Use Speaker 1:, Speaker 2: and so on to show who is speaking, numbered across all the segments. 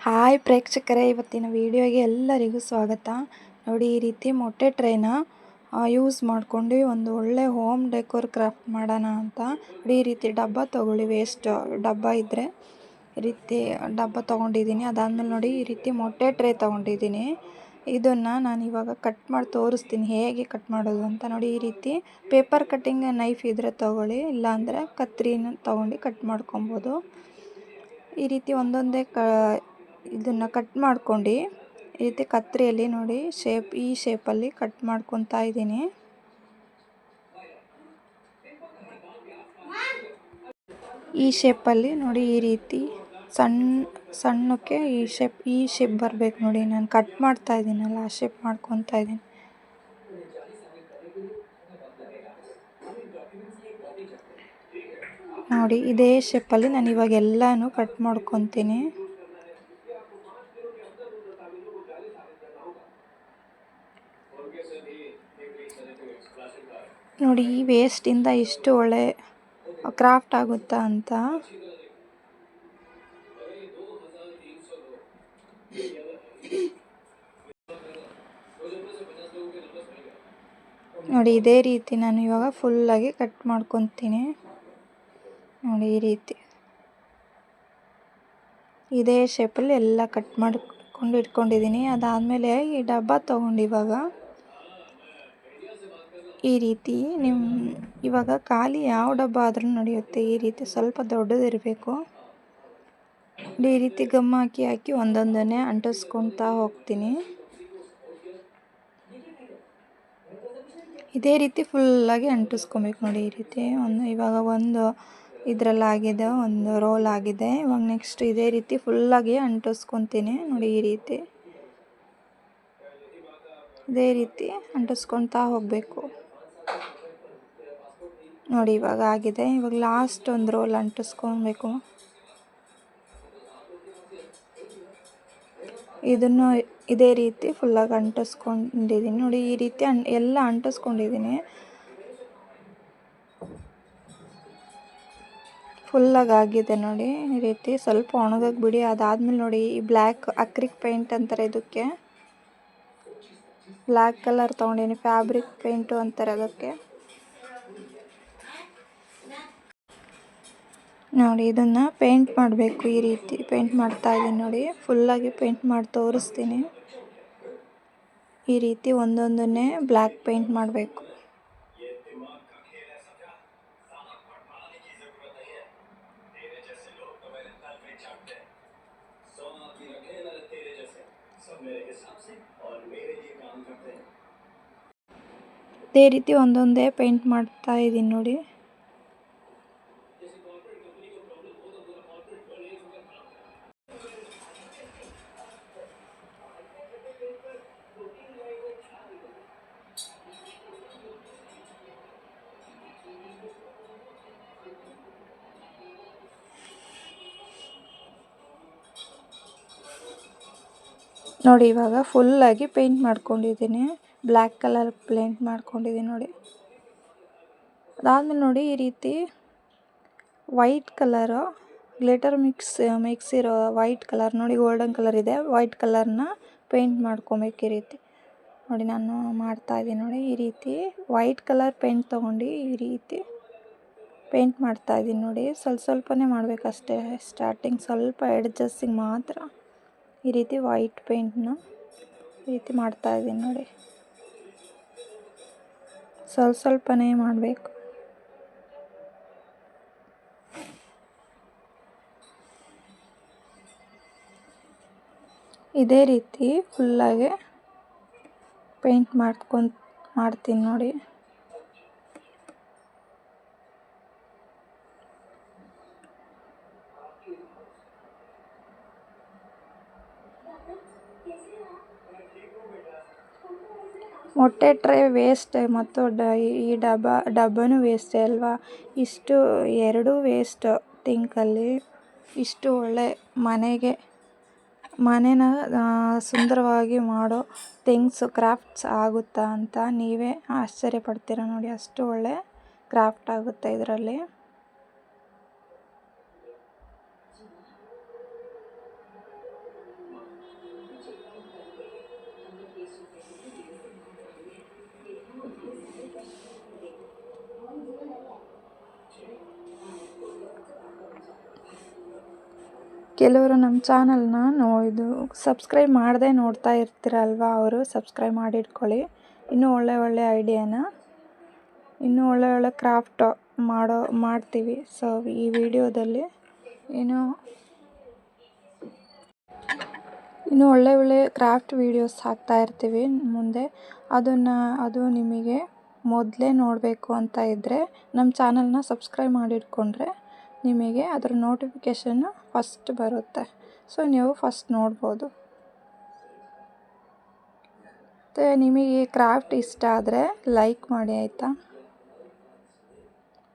Speaker 1: Hi ಪ್ರೇಕ್ಷಕರೇ, ಇವತ್ತಿನ ವಿಡಿಯೋಗೆ ಎಲ್ಲರಿಗೂ ಸ್ವಾಗತ. ನೋಡಿ, ಈ ರೀತಿ ಮೊಟ್ಟೆ ಟ್ರೇನ ಯೂಸ್ ಮಾಡ್ಕೊಂಡು ಒಂದು ಒಳ್ಳೆ ಹೋಮ್ ಡೆಕೋರ್ ಕ್ರಾಫ್ಟ್ ಮಾಡೋಣ ಅಂತ. ನೋಡಿ, ಈ ರೀತಿ ಡಬ್ಬ ತೊಗೊಳ್ಳಿ. ವೇಸ್ಟ್ ಡಬ್ಬ ಇದ್ದರೆ ಈ ರೀತಿ ಡಬ್ಬ ತೊಗೊಂಡಿದ್ದೀನಿ. ಅದಾದಮೇಲೆ ನೋಡಿ, ಈ ರೀತಿ ಮೊಟ್ಟೆ ಟ್ರೇ ತೊಗೊಂಡಿದ್ದೀನಿ. ಇದನ್ನು ನಾನು ಇವಾಗ ಕಟ್ ಮಾಡಿ ತೋರಿಸ್ತೀನಿ ಹೇಗೆ ಕಟ್ ಮಾಡೋದು ಅಂತ. ನೋಡಿ, ಈ ರೀತಿ ಪೇಪರ್ ಕಟ್ಟಿಂಗ್ ನೈಫ್ ಇದ್ದರೆ ತೊಗೊಳ್ಳಿ, ಇಲ್ಲಾಂದರೆ ಕತ್ರಿನ ತೊಗೊಂಡು ಕಟ್ ಮಾಡ್ಕೊಬೋದು. ಈ ರೀತಿ ಒಂದೊಂದೇ ಇದನ್ನು ಕಟ್ ಮಾಡ್ಕೊಂಡು ಈ ರೀತಿ ಕತ್ರಿಯಲ್ಲಿ ನೋಡಿ ಈ ಶೇಪಲ್ಲಿ ಕಟ್ ಮಾಡ್ಕೊತಾ ಇದ್ದೀನಿ. ಈ ಶೇಪಲ್ಲಿ ನೋಡಿ, ಈ ರೀತಿ ಸಣ್ಣಕ್ಕೆ ಈ ಶೇಪ್ ಬರಬೇಕು. ನೋಡಿ, ನಾನು ಕಟ್ ಮಾಡ್ತಾ ಇದ್ದೀನಲ್ಲ, ಆ ಶೇಪ್ ಮಾಡ್ಕೊತಾ ಇದ್ದೀನಿ. ನೋಡಿ, ಇದೇ ಶೇಪಲ್ಲಿ ನಾನು ಇವಾಗ ಎಲ್ಲನೂ ಕಟ್ ಮಾಡ್ಕೊತೀನಿ. ನೋಡಿ, ಈ ವೇಸ್ಟಿಂದ ಇಷ್ಟು ಒಳ್ಳೆ ಕ್ರಾಫ್ಟ್ ಆಗುತ್ತಾ ಅಂತ. ನೋಡಿ, ಇದೇ ರೀತಿ ನಾನು ಇವಾಗ ಫುಲ್ಲಾಗಿ ಕಟ್ ಮಾಡ್ಕೊತೀನಿ. ನೋಡಿ, ಈ ರೀತಿ ಇದೇ ಶೇಪಲ್ಲಿ ಎಲ್ಲ ಕಟ್ ಮಾಡ್ಕೊಂಡು ಇಟ್ಕೊಂಡಿದ್ದೀನಿ. ಅದಾದಮೇಲೆ ಈ ಡಬ್ಬ ತೊಗೊಂಡು ಈ ರೀತಿ ಇವಾಗ ಖಾಲಿ ಯಾವ ಡಬ್ಬ ಆದ್ರೂ ನಡೆಯುತ್ತೆ. ಈ ರೀತಿ ಸ್ವಲ್ಪ ದೊಡ್ಡದಿರಬೇಕು. ಈ ರೀತಿ ಗಮ್ ಹಾಕಿ ಒಂದೊಂದನ್ನೇ ಅಂಟಿಸ್ಕೊತಾ ಹೋಗ್ತೀನಿ. ಇದೇ ರೀತಿ ಫುಲ್ಲಾಗಿ ಅಂಟಿಸ್ಕೊಬೇಕು. ನೋಡಿ, ಈ ರೀತಿ ಇವಾಗ ಒಂದು ಇದರಲ್ಲಾಗಿದೆ, ಒಂದು ರೋಲ್ ಆಗಿದೆ. ಇವಾಗ ನೆಕ್ಸ್ಟ್ ಇದೇ ರೀತಿ ಫುಲ್ಲಾಗಿ ಅಂಟಿಸ್ಕೊತೀನಿ. ನೋಡಿ, ಈ ರೀತಿ ಇದೇ ರೀತಿ ಅಂಟಿಸ್ಕೊತಾ ಹೋಗಬೇಕು. ನೋಡಿ, ಇವಾಗ ಆಗಿದೆ. ಇವಾಗ ಲಾಸ್ಟ್ ಒಂದು ರೋಲ್ ಅಂಟಿಸ್ಕೊಬೇಕು. ಇದನ್ನು ಇದೇ ರೀತಿ ಫುಲ್ಲಾಗಿ ಅಂಟಿಸ್ಕೊಂಡಿದ್ದೀನಿ. ನೋಡಿ, ಈ ರೀತಿ ಎಲ್ಲ ಅಂಟಿಸ್ಕೊಂಡಿದ್ದೀನಿ. ಫುಲ್ಲಾಗಿ ಆಗಿದೆ. ನೋಡಿ, ಈ ರೀತಿ ಸ್ವಲ್ಪ ಒಣಗಕ್ಕೆ ಬಿಡಿ. ಅದಾದಮೇಲೆ ನೋಡಿ, ಈ ಬ್ಲ್ಯಾಕ್ ಅಕ್ರಿಲಿಕ್ ಪೇಂಟ್ ಅಂತಾರೆ ಇದಕ್ಕೆ. ಬ್ಲ್ಯಾಕ್ ಕಲರ್ ತೊಗೊಂಡಿನಿ, ಫ್ಯಾಬ್ರಿಕ್ ಪೇಂಟು ಅಂತಾರೆ ಅದಕ್ಕೆ. ನೋಡಿ, ಇದನ್ನು ಪೇಂಟ್ ಮಾಡಬೇಕು. ಈ ರೀತಿ ಪೇಂಟ್ ಮಾಡ್ತಾ ಇದ್ದೀನಿ. ನೋಡಿ, ಫುಲ್ಲಾಗಿ ಪೇಂಟ್ ಮಾಡಿ ತೋರಿಸ್ತೀನಿ. ಈ ರೀತಿ ಒಂದೊಂದನ್ನೇ ಬ್ಲ್ಯಾಕ್ ಪೇಂಟ್ ಮಾಡಬೇಕು. ಇದೇ ರೀತಿ ಒಂದೊಂದೇ ಪೇಂಟ್ ಮಾಡ್ತಾ ಇದ್ದೀನಿ. ನೋಡಿ, ನೋಡಿ ಇವಾಗ ಫುಲ್ಲಾಗಿ ಪೇಂಟ್ ಮಾಡ್ಕೊಂಡಿದ್ದೀನಿ. ಬ್ಲ್ಯಾಕ್ ಕಲರ್ ಪೇಂಟ್ ಮಾಡ್ಕೊಂಡಿದ್ದೀನಿ. ನೋಡಿ, ಅದಾದಮೇಲೆ ನೋಡಿ, ಈ ರೀತಿ ವೈಟ್ ಕಲರು ಗ್ಲಿಟರ್ ಮಿಕ್ಸ್ ಇರೋ ವೈಟ್ ಕಲರ್, ನೋಡಿ ಗೋಲ್ಡನ್ ಕಲರ್ ಇದೆ, ವೈಟ್ ಕಲರ್ನ ಪೇಂಟ್ ಮಾಡ್ಕೊಬೇಕು. ಈ ರೀತಿ ನೋಡಿ, ನಾನು ಮಾಡ್ತಾಯಿದ್ದೀನಿ. ನೋಡಿ, ಈ ರೀತಿ ವೈಟ್ ಕಲರ್ ಪೇಂಟ್ ತೊಗೊಂಡು ಈ ರೀತಿ ಪೇಂಟ್ ಮಾಡ್ತಾಯಿದ್ದೀನಿ. ನೋಡಿ, ಸ್ವಲ್ಪನೇ ಮಾಡಬೇಕಷ್ಟೇ. ಸ್ಟಾರ್ಟಿಂಗ್ ಸ್ವಲ್ಪ ಎಡ್ಜಸ್ಸಿಗೆ ಮಾತ್ರ ಈ ರೀತಿ ವೈಟ್ ಪೇಂಟ್ನ ಈ ರೀತಿ ಮಾಡ್ತಾಯಿದ್ದೀನಿ. ನೋಡಿ, ಸ್ವಲ್ಪನೇ ಮಾಡಬೇಕು. ಇದೇ ರೀತಿ ಫುಲ್ಲಾಗಿ ಪೇಂಟ್ ಮಾಡ್ತೀನಿ. ನೋಡಿ, ಮೊಟ್ಟೆ ಟ್ರೇ ವೇಸ್ಟ್ ಮತ್ತು ಈ ಡಬ್ಬನೂ ವೇಸ್ಟೇ ಅಲ್ವಾ. ಇಷ್ಟು ಎರಡೂ ವೇಸ್ಟ್ ಥಿಂಕಲ್ಲಿ ಇಷ್ಟು ಒಳ್ಳೆ ಮನೇನ ಸುಂದರವಾಗಿ ಮಾಡೋ ಕ್ರಾಫ್ಟ್ಸ್ ಆಗುತ್ತಾ ಅಂತ ನೀವೇ ಆಶ್ಚರ್ಯ ಪಡ್ತೀರ. ನೋಡಿ, ಅಷ್ಟು ಒಳ್ಳೆ ಕ್ರಾಫ್ಟ್ ಆಗುತ್ತೆ ಇದರಲ್ಲಿ. ಕೆಲವರು ನಮ್ಮ ಚಾನಲ್ನ ಇದು ಸಬ್ಸ್ಕ್ರೈಬ್ ಮಾಡದೆ ನೋಡ್ತಾ ಇರ್ತೀರಲ್ವ, ಅವರು ಸಬ್ಸ್ಕ್ರೈಬ್ ಮಾಡಿ ಇಟ್ಕೊಳ್ಳಿ. ಇನ್ನೂ ಒಳ್ಳೆ ಐಡಿಯಾನ, ಇನ್ನೂ ಒಳ್ಳೆ ಕ್ರಾಫ್ಟ್ ಮಾಡ್ತೀವಿ. ಸೊ ಈ ವಿಡಿಯೋದಲ್ಲಿ ಇನ್ನೂ ಒಳ್ಳೆ ಕ್ರಾಫ್ಟ್ ವೀಡಿಯೋಸ್ ಹಾಕ್ತಾ ಇರ್ತೀವಿ ಮುಂದೆ. ಅದು ನಿಮಗೆ ಮೊದಲೇ ನೋಡಬೇಕು ಅಂತ ಇದ್ದರೆ ನಮ್ಮ ಚಾನಲ್ನ ಸಬ್ಸ್ಕ್ರೈಬ್ ಮಾಡಿ ಇಟ್ಕೊಂಡ್ರೆ ನಿಮಗೆ ಅದರ ನೋಟಿಫಿಕೇಷನ್ ಫಸ್ಟ್ ಬರುತ್ತೆ. ಸೊ ನೀವು ಫಸ್ಟ್ ನೋಡ್ಬೋದು. ಮತ್ತು ನಿಮಗೆ ಕ್ರಾಫ್ಟ್ ಇಷ್ಟ ಆದರೆ ಲೈಕ್ ಮಾಡಿ ಆಯಿತಾ.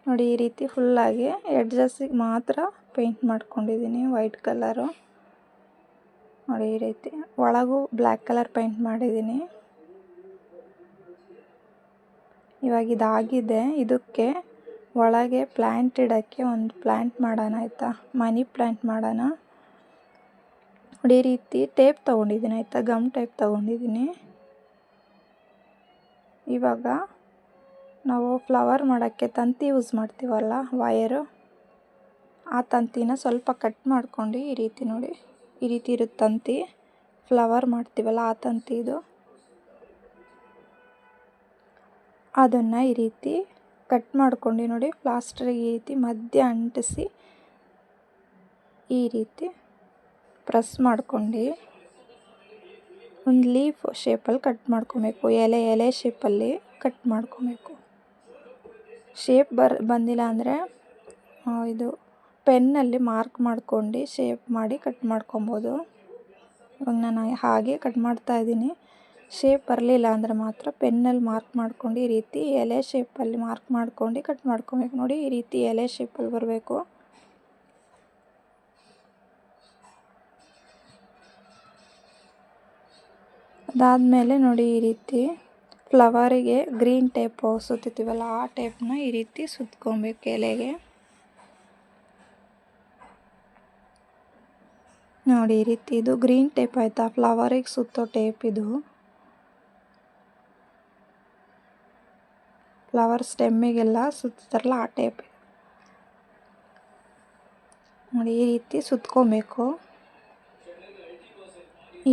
Speaker 1: ನೋಡಿ, ಈ ರೀತಿ ಫುಲ್ಲಾಗಿ ಎಡ್ಜಸ್ಸಿಗೆ ಮಾತ್ರ ಪೇಂಟ್ ಮಾಡ್ಕೊಂಡಿದ್ದೀನಿ ವೈಟ್ ಕಲರು. ನೋಡಿ, ಈ ರೀತಿ ಒಳಗೂ ಬ್ಲ್ಯಾಕ್ ಕಲರ್ ಪೇಂಟ್ ಮಾಡಿದ್ದೀನಿ. ಇವಾಗ ಇದಾಗಿದೆ. ಇದಕ್ಕೆ ಒಳಗೆ ಪ್ಲ್ಯಾಂಟ್ ಇಡೋಕ್ಕೆ ಒಂದು ಪ್ಲ್ಯಾಂಟ್ ಮಾಡೋಣ ಆಯಿತಾ, ಮನಿ ಪ್ಲ್ಯಾಂಟ್ ಮಾಡೋಣ. ನೋಡಿ, ಈ ರೀತಿ ಟೇಪ್ ತೊಗೊಂಡಿದ್ದೀನಿ ಆಯಿತಾ, ಗಮ್ ಟೇಪ್ ತೊಗೊಂಡಿದ್ದೀನಿ. ಇವಾಗ ನಾವು ಫ್ಲವರ್ ಮಾಡೋಕ್ಕೆ ತಂತಿ ಯೂಸ್ ಮಾಡ್ತೀವಲ್ಲ, ವಯರು, ಆ ತಂತಿನ ಸ್ವಲ್ಪ ಕಟ್ ಮಾಡ್ಕೊಂಡು ಈ ರೀತಿ ನೋಡಿ, ಈ ರೀತಿ ಇರುತ್ತೆ ತಂತಿ, ಫ್ಲವರ್ ಮಾಡ್ತೀವಲ್ಲ ಆ ತಂತಿ ಇದು. ಅದನ್ನು ಈ ರೀತಿ ಕಟ್ ಮಾಡ್ಕೊಂಡು ನೋಡಿ, ಪ್ಲಾಸ್ಟರಿಗೆ ಈ ರೀತಿ ಮಧ್ಯ ಅಂಟಿಸಿ ಈ ರೀತಿ ಪ್ರೆಸ್ ಮಾಡ್ಕೊಂಡು ಒಂದು ಲೀಫ್ ಶೇಪಲ್ಲಿ ಕಟ್ ಮಾಡ್ಕೊಬೇಕು. ಎಲೆ ಶೇಪಲ್ಲಿ ಕಟ್ ಮಾಡ್ಕೊಬೇಕು. ಶೇಪ್ ಬಂದಿಲ್ಲ ಅಂದರೆ ಇದು ಪೆನ್ನಲ್ಲಿ ಮಾರ್ಕ್ ಮಾಡ್ಕೊಂಡು ಶೇಪ್ ಮಾಡಿ ಕಟ್ ಮಾಡ್ಕೊಬೋದು. ಇವಾಗ ನಾನು ಹಾಗೆ ಕಟ್ ಮಾಡ್ತಾಯಿದ್ದೀನಿ. ಶೇಪ್ ಬರಲಿಲ್ಲ ಅಂದರೆ ಮಾತ್ರ ಪೆನ್ನಲ್ಲಿ ಮಾರ್ಕ್ ಮಾಡ್ಕೊಂಡು ಈ ರೀತಿ ಎಲೆ ಶೇಪಲ್ಲಿ ಮಾರ್ಕ್ ಮಾಡ್ಕೊಂಡು ಕಟ್ ಮಾಡ್ಕೊಬೇಕು. ನೋಡಿ, ಈ ರೀತಿ ಎಲೆ ಶೇಪಲ್ಲಿ ಬರಬೇಕು. ಅದಾದಮೇಲೆ ನೋಡಿ, ಈ ರೀತಿ ಫ್ಲವರಿಗೆ ಗ್ರೀನ್ ಟೇಪ್ ಸುತ್ತೀವಲ್ಲ ಆ ಟೇಪ್ನ ಈ ರೀತಿ ಸುತ್ಕೊಬೇಕು ಎಲೆಗೆ. ನೋಡಿ, ಈ ರೀತಿ ಇದು ಗ್ರೀನ್ ಟೇಪ್ ಆಯಿತಾ, ಫ್ಲವರಿಗೆ ಸುತ್ತೋ ಟೇಪ್ ಇದು. ಫ್ಲವರ್ ಸ್ಟೆಮ್ಮಿಗೆಲ್ಲ ಸುತ್ತಾರಲ್ಲ ಆ ಟೇಪ್. ನೋಡಿ, ಈ ರೀತಿ ಸುತ್ಕೊಬೇಕು.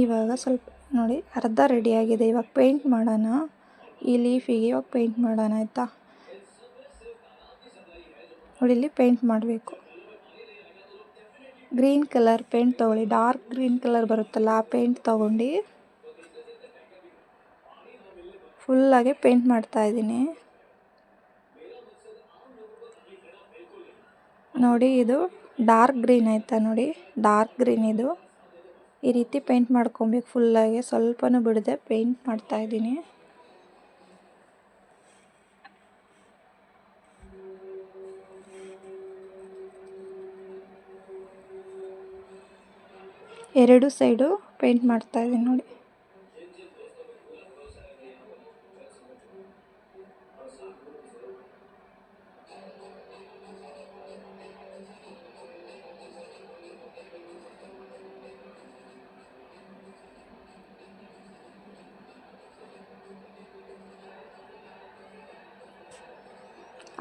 Speaker 1: ಇವಾಗ ಸ್ವಲ್ಪ ನೋಡಿ, ಅರ್ಧ ರೆಡಿಯಾಗಿದೆ. ಇವಾಗ ಪೇಂಟ್ ಮಾಡೋಣ. ಈ ಲೀಫಿಗೆ ಇವಾಗ ಪೇಂಟ್ ಮಾಡೋಣ ಆಯಿತಾ. ನೋಡಿ, ಇಲ್ಲಿ ಪೇಂಟ್ ಮಾಡಬೇಕು. ಗ್ರೀನ್ ಕಲರ್ ಪೇಂಟ್ ತೊಗೊಳ್ಳಿ, ಡಾರ್ಕ್ ಗ್ರೀನ್ ಕಲರ್ ಬರುತ್ತಲ್ಲ ಆ ಪೇಂಟ್ ತೊಗೊಂಡು ಫುಲ್ಲಾಗಿ ಪೇಂಟ್ ಮಾಡ್ತಾಯಿದ್ದೀನಿ. ನೋಡಿ, ಇದು ಡಾರ್ಕ್ ಗ್ರೀನ್ ಆಯಿತಾ. ನೋಡಿ, ಡಾರ್ಕ್ ಗ್ರೀನ್ ಇದು. ಈ ರೀತಿ ಪೇಂಟ್ ಮಾಡ್ಕೊಬೇಕು ಫುಲ್ಲಾಗಿ, ಸ್ವಲ್ಪನೂ ಬಿಡದೆ ಪೇಂಟ್ ಮಾಡ್ತಾಯಿದ್ದೀನಿ. ಎರಡು ಸೈಡು ಪೇಂಟ್ ಮಾಡ್ತಾಯಿದ್ದೀನಿ ನೋಡಿ.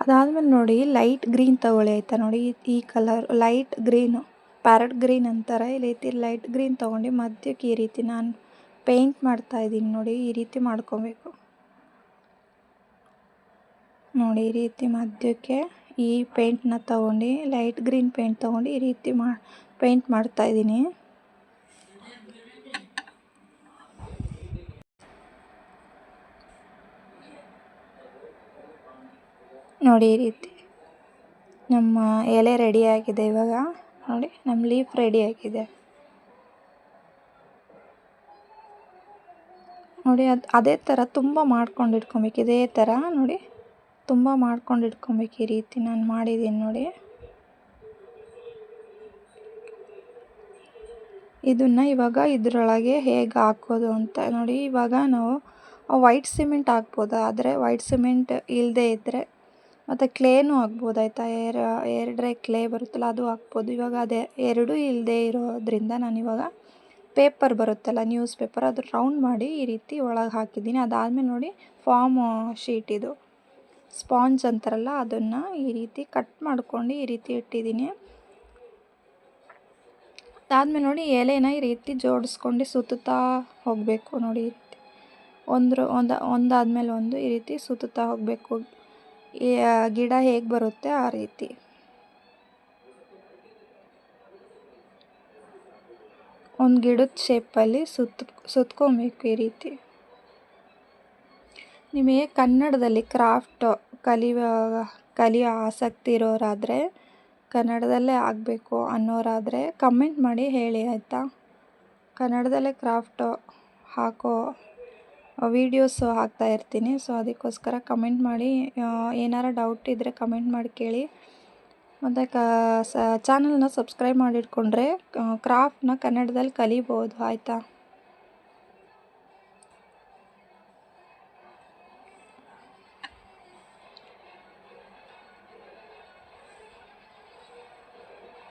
Speaker 1: ಅದಾದಮೇಲೆ ನೋಡಿ, ಲೈಟ್ ಗ್ರೀನ್ ತೊಗೊಳ್ಳಿ ಆಯಿತಾ. ನೋಡಿ, ಈ colour light green, parrot green ಅಂತಾರೆ. ಈ ರೀತಿ ಲೈಟ್ ಗ್ರೀನ್ ತೊಗೊಂಡು ಮಧ್ಯಕ್ಕೆ ಈ ರೀತಿ ನಾನು ಪೇಂಟ್ ಮಾಡ್ತಾಯಿದ್ದೀನಿ. ನೋಡಿ, ಈ ರೀತಿ ಮಾಡ್ಕೊಬೇಕು. ನೋಡಿ, ಈ ರೀತಿ ಮಧ್ಯಕ್ಕೆ ಈ ಪೇಂಟ್ನ ತೊಗೊಂಡು, ಲೈಟ್ ಗ್ರೀನ್ ಪೇಂಟ್ ತೊಗೊಂಡು ಈ ರೀತಿ ಪೇಂಟ್ ಮಾಡ್ತಾಯಿದ್ದೀನಿ. ನೋಡಿ, ಈ ರೀತಿ ನಮ್ಮ ಎಲೆ ರೆಡಿಯಾಗಿದೆ. ಇವಾಗ ನೋಡಿ, ನಮ್ಮ ಲೀಫ್ ರೆಡಿಯಾಗಿದೆ. ನೋಡಿ, ಅದೇ ಥರ ತುಂಬ ಮಾಡ್ಕೊಂಡು ಇಟ್ಕೊಬೇಕು. ಇದೇ ಥರ ನೋಡಿ, ತುಂಬ ಮಾಡ್ಕೊಂಡು ಇಟ್ಕೊಬೇಕು. ಈ ರೀತಿ ನಾನು ಮಾಡಿದ್ದೀನಿ ನೋಡಿ. ಇದನ್ನು ಇವಾಗ ಇದರೊಳಗೆ ಹೇಗೆ ಹಾಕೋದು ಅಂತ ನೋಡಿ. ಇವಾಗ ನಾವು ವೈಟ್ ಸಿಮೆಂಟ್ ಹಾಕ್ಬೋದು, ಆದರೆ ವೈಟ್ ಸಿಮೆಂಟ್ ಇಲ್ಲದೇ ಇದ್ದರೆ ಮತ್ತು ಕ್ಲೇನೂ ಹಾಕ್ಬೋದು ಆಯಿತಾ. ಏರ್ ಡ್ರೈ ಕ್ಲೇ ಬರುತ್ತಲ್ಲ ಅದು ಹಾಕ್ಬೋದು. ಇವಾಗ ಅದೇ ಎರಡೂ ಇಲ್ಲದೇ ಇರೋದ್ರಿಂದ ನಾನಿವಾಗ ಪೇಪರ್ ಬರುತ್ತಲ್ಲ, ನ್ಯೂಸ್ ಪೇಪರ್, ಅದು ರೌಂಡ್ ಮಾಡಿ ಈ ರೀತಿ ಒಳಗೆ ಹಾಕಿದ್ದೀನಿ. ಅದಾದಮೇಲೆ ನೋಡಿ, ಫಾರ್ಮ್ ಶೀಟ್ ಇದು ಸ್ಪಾಂಜ್ ಅಂತಾರಲ್ಲ, ಅದನ್ನು ಈ ರೀತಿ ಕಟ್ ಮಾಡ್ಕೊಂಡು ಈ ರೀತಿ ಇಟ್ಟಿದ್ದೀನಿ. ಅದಾದಮೇಲೆ ನೋಡಿ ಎಲೆನ ಈ ರೀತಿ ಜೋಡಿಸ್ಕೊಂಡು ಸುತ್ತುತ್ತಾ ಹೋಗಬೇಕು ನೋಡಿ. ಈ ರೀತಿ ಒಂದಾದ್ಮೇಲೆ ಒಂದು ಈ ರೀತಿ ಸುತ್ತುತ್ತಾ ಹೋಗಬೇಕು. ಈ ಗಿಡ ಹೇಗೆ ಬರುತ್ತೆ ಆ ರೀತಿ. ಒಂದು ಗಿಡದ ಶೇಪಲ್ಲಿ ಸುತ್ಕೊಬೇಕು ಈ ರೀತಿ. ನಿಮಗೆ ಕನ್ನಡದಲ್ಲಿ ಕ್ರಾಫ್ಟ್ ಕಲಿಯೋ ಆಸಕ್ತಿ ಇರೋರಾದರೆ, ಕನ್ನಡದಲ್ಲೇ ಆಗಬೇಕು ಅನ್ನೋರಾದರೆ ಕಮೆಂಟ್ ಮಾಡಿ ಹೇಳಿ ಆಯಿತಾ. ಕನ್ನಡದಲ್ಲೇ ಕ್ರಾಫ್ಟ್ ಹಾಕೋ ವೀಡಿಯೋಸು ಹಾಕ್ತಾ ಇರ್ತೀನಿ. ಸೊ ಅದಕ್ಕೋಸ್ಕರ ಕಮೆಂಟ್ ಮಾಡಿ, ಏನಾರ ಡೌಟ್ ಇದ್ದರೆ ಕಮೆಂಟ್ ಮಾಡಿ ಕೇಳಿ. ಮತ್ತು ಚಾನಲ್ನ ಸಬ್ಸ್ಕ್ರೈಬ್ ಮಾಡಿಟ್ಕೊಂಡ್ರೆ ಕ್ರಾಫ್ಟ್ನ ಕನ್ನಡದಲ್ಲಿ ಕಲಿಬೋದು ಆಯಿತಾ.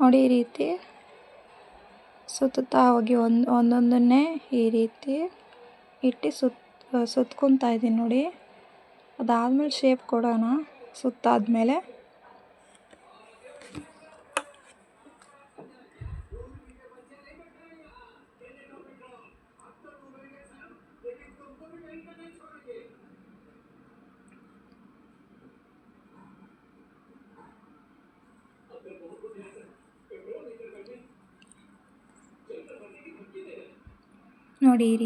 Speaker 1: ನೋಡಿ ಈ ರೀತಿ ಸುತ್ತುತ್ತಾ ಹೋಗಿ ಒಂದೊಂದನ್ನೇ ಈ ರೀತಿ ಇಟ್ಟು ಸುತ್ಕೊತಾ ಇದ್ದೀನಿ ನೋಡಿ. ಅದಾದಮೇಲೆ ಶೇಪ್ ಕೊಡೋಣ. ಸುತ್ತಾದ್ಮೇಲೆ ನೋಡಿ ಈ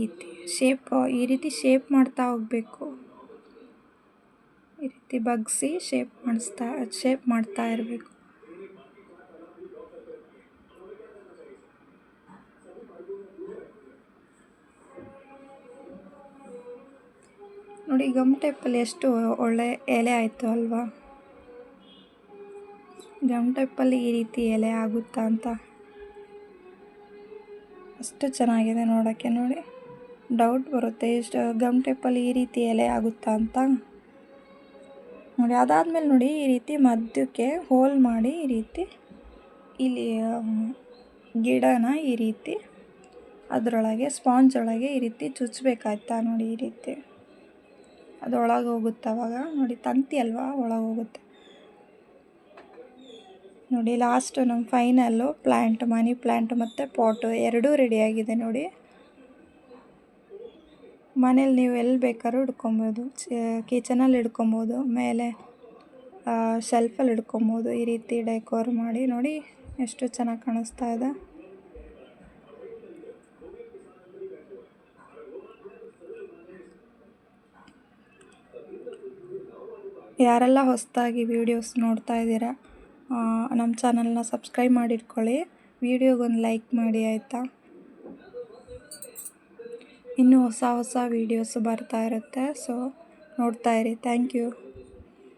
Speaker 1: ರೀತಿ ಶೇಪ್ ಮಾಡ್ತಾ ಹೋಗಬೇಕು. ಈ ರೀತಿ ಬಗ್ಗಿಸಿ ಶೇಪ್ ಮಾಡ್ತಾ ಇರಬೇಕು. ನೋಡಿ ಗಮ್ ಟೈಪಲ್ಲಿ ಎಷ್ಟು ಒಳ್ಳೆ ಎಲೆ ಆಯಿತು ಅಲ್ವಾ. ಗಮ್ ಟೈಪಲ್ಲಿ ಈ ರೀತಿ ಎಲೆ ಆಗುತ್ತಾ ಅಂತ ಅಷ್ಟು ಚೆನ್ನಾಗಿದೆ ನೋಡೋಕ್ಕೆ. ನೋಡಿ ಡೌಟ್ ಬರುತ್ತೆ, ಎಷ್ಟು ಗಮ್ ಟೈಪಲ್ಲಿ ಈ ರೀತಿ ಎಲೆ ಆಗುತ್ತಾ ಅಂತ ನೋಡಿ. ಅದಾದಮೇಲೆ ನೋಡಿ ಈ ರೀತಿ ಮಧ್ಯಕ್ಕೆ ಹೋಲ್ ಮಾಡಿ ಈ ರೀತಿ ಇಲ್ಲಿ ಗಿಡನ ಈ ರೀತಿ ಅದರೊಳಗೆ ಸ್ಪಾಂಜ್ ಒಳಗೆ ಈ ರೀತಿ ಚುಚ್ಚಬೇಕಾಯ್ತಾ. ನೋಡಿ ಈ ರೀತಿ ಅದು ಒಳಗೆ ಹೋಗುತ್ತೆ. ಅವಾಗ ನೋಡಿ ತಂತಿ ಅಲ್ವಾ, ಒಳಗೆ ಹೋಗುತ್ತೆ ನೋಡಿ. ಲಾಸ್ಟು ನಮ್ಮ ಫೈನಲ್ಲು ಮನಿ ಪ್ಲ್ಯಾಂಟ್ ಮತ್ತು ಪಾಟು ಎರಡೂ ರೆಡಿಯಾಗಿದೆ ನೋಡಿ. ಮನೇಲಿ ನೀವು ಎಲ್ಲಿ ಬೇಕಾದ್ರೂ ಇಡ್ಕೊಬೋದು. ಕಿಚನಲ್ಲಿ ಇಡ್ಕೊಬೋದು, ಮೇಲೆ ಶೆಲ್ಫಲ್ಲಿ ಇಡ್ಕೊಬೋದು. ಈ ರೀತಿ ಡೆಕೋರ್ ಮಾಡಿ ನೋಡಿ ಎಷ್ಟು ಚೆನ್ನಾಗಿ ಕಾಣಿಸ್ತಾ ಇದೆ. ಯಾರೆಲ್ಲ ಹೊಸದಾಗಿ ವೀಡಿಯೋಸ್ ನೋಡ್ತಾ ಇದ್ದೀರಾ, ನಮ್ಮ ಚಾನಲ್ನ ಸಬ್ಸ್ಕ್ರೈಬ್ ಮಾಡಿಟ್ಕೊಳ್ಳಿ. ವೀಡಿಯೋಗೊಂದು ಲೈಕ್ ಮಾಡಿ ಆಯಿತಾ. ಇನ್ನೂ ಹೊಸ ವೀಡಿಯೋಸ್ ಬರ್ತಾ ಇರುತ್ತೆ. ಸೊ ನೋಡ್ತಾ ಇರಿ. Thank you.